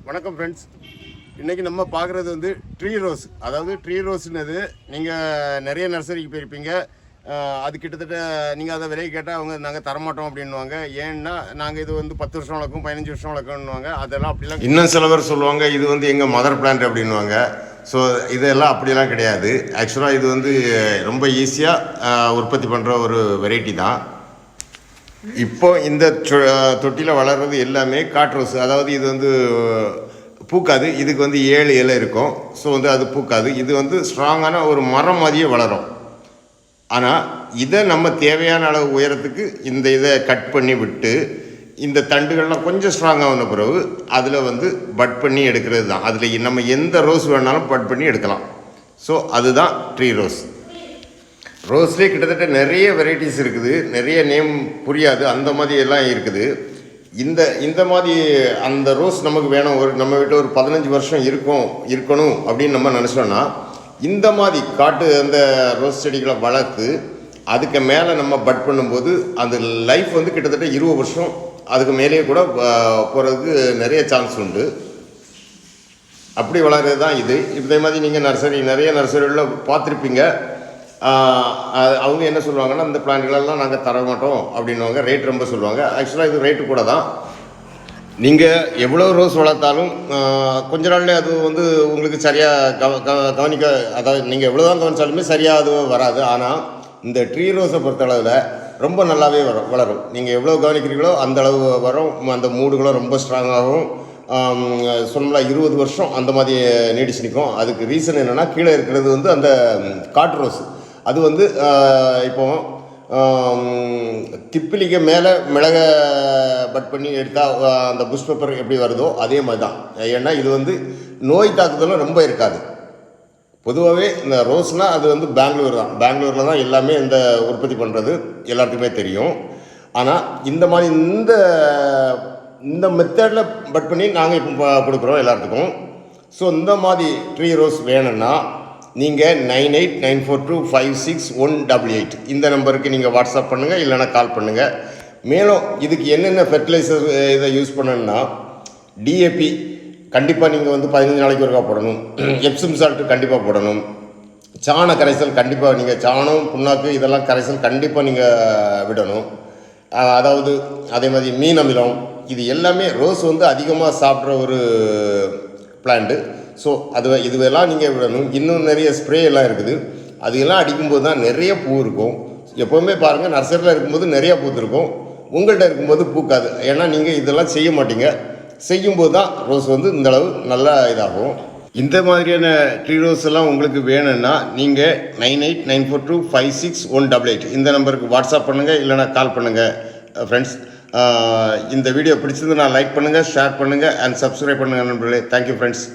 வணக்கம் ஃப்ரெண்ட்ஸ். இன்றைக்கி நம்ம பார்க்குறது வந்து ட்ரீ ரோஸ். அதாவது ட்ரீ ரோஸ்னது நீங்கள் நிறைய நர்சரிக்கு போயிருப்பீங்க. அது கிட்டத்தட்ட நீங்கள் அதை விலை கேட்டால் அவங்க நாங்கள் தரமாட்டோம் அப்படின்வாங்க. ஏன்னா நாங்கள் இது வந்து 10 வருஷம் வளர்க்கும் 15 வருஷம் வளர்க்கணுவாங்க. அதெல்லாம் அப்படிலாம் இன்னும் சில பேர் சொல்லுவாங்க இது வந்து எங்கள் மதர் பிளான்ட் அப்படின்வாங்க. ஸோ இதெல்லாம் அப்படிலாம் கிடையாது. ஆக்சுவலாக இது வந்து ரொம்ப ஈஸியாக உற்பத்தி பண்ணுற ஒரு வெரைட்டி தான். இப்போ இந்த தொட்டியில் வளர்கிறது எல்லாமே காட் ரோஸ். அதாவது இது வந்து பூக்காது. இதுக்கு வந்து 7 இலை இருக்கும். ஸோ வந்து அது பூக்காது. இது வந்து ஸ்ட்ராங்கான ஒரு மரம் மாதிரியே வளரும். ஆனால் இதை நம்ம தேவையான அளவு உயரத்துக்கு இந்த இதை கட் பண்ணி விட்டு இந்த தண்டுகள்லாம் கொஞ்சம் ஸ்ட்ராங்காக வந்த பிறகு அதில் வந்து பட் பண்ணி எடுக்கிறது தான். அதில் நம்ம எந்த ரோஸ் வேணாலும் பட் பண்ணி எடுக்கலாம். ஸோ அதுதான் ட்ரீ ரோஸ். ரோஸ்லேயே கிட்டத்தட்ட நிறைய வெரைட்டிஸ் இருக்குது. நிறைய நேம் புரியாது, அந்த மாதிரி எல்லாம் இருக்குது. இந்த மாதிரி அந்த ரோஸ் நமக்கு வேணும், நம்ம வீட்டில் ஒரு 15 வருஷம் இருக்கணும் அப்படின்னு நம்ம நினச்சோன்னா இந்த மாதிரி காட்டு அந்த ரோஸ் செடிகளை வளர்த்து அதுக்கு மேலே நம்ம பட் பண்ணும்போது அந்த லைஃப் வந்து கிட்டத்தட்ட 20 வருஷம் அதுக்கு மேலேயே கூட போகிறதுக்கு நிறைய சான்ஸ் உண்டு. அப்படி வளர்கிறது தான் இது. இதே மாதிரி நீங்கள் நிறைய நர்சரிகளில் பார்த்துருப்பீங்க. அவங்க என்ன சொல்லுவாங்கன்னா இந்த பிளான்களெல்லாம் நாங்கள் தர மாட்டோம் அப்படின்வாங்க. ரேட் ரொம்ப சொல்லுவாங்க. ஆக்சுவலாக இது ரேட்டு கூட தான். நீங்கள் எவ்வளோ ரோஸ் வளர்த்தாலும் கொஞ்ச நாள்லேயே அது வந்து உங்களுக்கு சரியாக கவனிக்க, அதாவது நீங்கள் எவ்வளோ தான் கவனித்தாலுமே சரியாக அது வராது. ஆனால் இந்த ட்ரீ ரோஸை பொறுத்தளவில் ரொம்ப நல்லாவே வளரும். நீங்கள் எவ்வளோ கவனிக்கிறீங்களோ அந்த அளவு வரும். அந்த மூடுகளும் ரொம்ப ஸ்ட்ராங்காகவும் சொல்லலாம் 20 வருஷம் அந்த மாதிரி நீடிச்சு நிற்கும். அதுக்கு ரீசன் என்னென்னா கீழே இருக்கிறது வந்து அந்த காட்டு ரோஸ். அது வந்து இப்போ திப்பிலிக்கு மேலே மிளகை பட் பண்ணி எடுத்தால் அந்த புஷ் பேப்பர் எப்படி வருதோ அதே மாதிரி தான். ஏன்னா இது வந்து நோய் தாக்குதலும் ரொம்ப இருக்காது. பொதுவாகவே இந்த ரோஸ்னால் அது வந்து பெங்களூர் தான். பெங்களூரில் தான் எல்லாமே இந்த உற்பத்தி பண்ணுறது எல்லாத்துக்குமே தெரியும். ஆனால் இந்த மாதிரி இந்த மெத்தடில் பட் பண்ணி நாங்கள் இப்போ கொடுக்குறோம் எல்லாத்துக்கும். ஸோ இந்த மாதிரி ட்ரீ ரோஸ் வேணும்னா நீங்கள் 9894256188 இந்த நம்பருக்கு நீங்கள் வாட்ஸ்அப் பண்ணுங்கள், இல்லைனா கால் பண்ணுங்கள். மேலும் இதுக்கு என்னென்ன ஃபெர்டிலைசர் இதை யூஸ் பண்ணணுன்னா டிஏபி கண்டிப்பாக நீங்கள் வந்து 15 நாளைக்கு ஒருக்கா போடணும். எப்சம் சால்ட்டு கண்டிப்பாக போடணும். சாண கரைசல் கண்டிப்பாக நீங்கள் சாணம் புண்ணாக்கு இதெல்லாம் கரைசல் கண்டிப்பாக நீங்கள் விடணும். அதாவது அதே மாதிரி மீன் அமிலம் இது எல்லாமே ரோஸ் வந்து அதிகமாக சாப்பிட்ற ஒரு பிளான்ட்டு. ஸோ இதுவெல்லாம் நீங்கள் விடணும். இன்னும் நிறைய ஸ்ப்ரே எல்லாம் இருக்குது. அதெல்லாம் அடிக்கும்போது தான் நிறைய பூ இருக்கும். எப்போவுமே பாருங்கள், நர்சரியில் இருக்கும்போது நிறைய பூத்துருக்கும், உங்கள்கிட்ட இருக்கும்போது பூக்காது. ஏன்னா நீங்கள் இதெல்லாம் செய்ய மாட்டீங்க. செய்யும்போது தான் ரோஸ் வந்து இந்தளவு நல்லா இதாகும். இந்த மாதிரியான ட்ரீ ரோஸ் எல்லாம் உங்களுக்கு வேணும்னா நீங்கள் 9894256188 இந்த நம்பருக்கு வாட்ஸ்அப் பண்ணுங்கள், இல்லைனா கால் பண்ணுங்கள். ஃப்ரெண்ட்ஸ், இந்த வீடியோ பிடிச்சதுன்னா லைக் பண்ணுங்கள், ஷேர் பண்ணுங்கள் அண்ட் சப்ஸ்கிரைப் பண்ணுங்கள் நண்பர்களே. Thank you friends.